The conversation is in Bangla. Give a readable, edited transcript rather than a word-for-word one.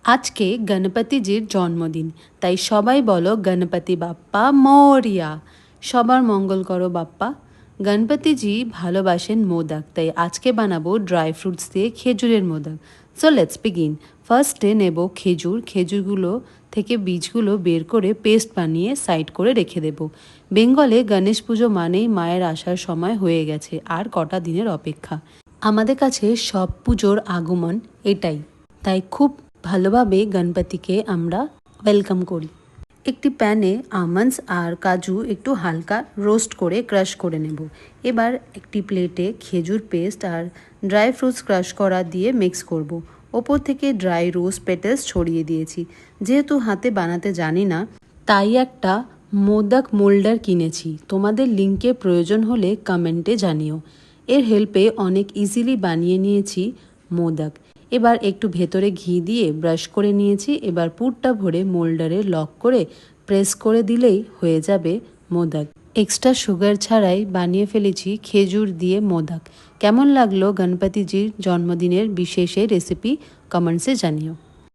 আজকে গণপতিজির জন্মদিন, তাই সবাই বলো গণপতি বাপ্পা মৌরিয়া। সবার মঙ্গল করো বাপ্পা। গণপতিজি ভালোবাসেন মোদক, তাই আজকে বানাবো ড্রাই ফ্রুটস দিয়ে খেজুরের মোদক। So let's begin. ফার্স্টে নেব খেজুরগুলো থেকে বীজগুলো বের করে পেস্ট বানিয়ে সাইড করে রেখে দেব। বেঙ্গলে গণেশ পুজো মানেই মায়ের আসার সময় হয়ে গেছে, আর কটা দিনের অপেক্ষা। আমাদের কাছে সব পুজোর আগমন এটাই, তাই খুব ভালোভাবে গণপতিকে আমরা ওয়েলকাম করি। একটি প্যানে আমন্ডস আর কাজু একটু হালকা রোস্ট করে ক্রাশ করে নেব। এবার একটি প্লেটে খেজুর পেস্ট আর ড্রাই ফ্রুটস ক্রাশ করা দিয়ে মিক্স করব। ওপর থেকে ড্রাই রোজ পেটেলস ছড়িয়ে দিয়েছি। যেহেতু হাতে বানাতে জানি না, তাই একটা মোদক মোল্ডার কিনেছি। তোমাদের লিঙ্কের প্রয়োজন হলে কমেন্টে জানিও। এর হেল্পে অনেক ইজিলি বানিয়ে নিয়েছি মোদক। এবার একটু ভেতরে ঘি দিয়ে ব্রাশ করে নিয়েছি। এবার পুরটা ভরে মোল্ডারে লক করে প্রেস করে দিলেই হয়ে যাবে মোদক। এক্সট্রা সুগার ছাড়াই বানিয়ে ফেলেছি খেজুর দিয়ে মোদক। কেমন লাগলো গণপতিজির জন্মদিনের বিশেষ রেসিপি কমেন্টসে জানিও।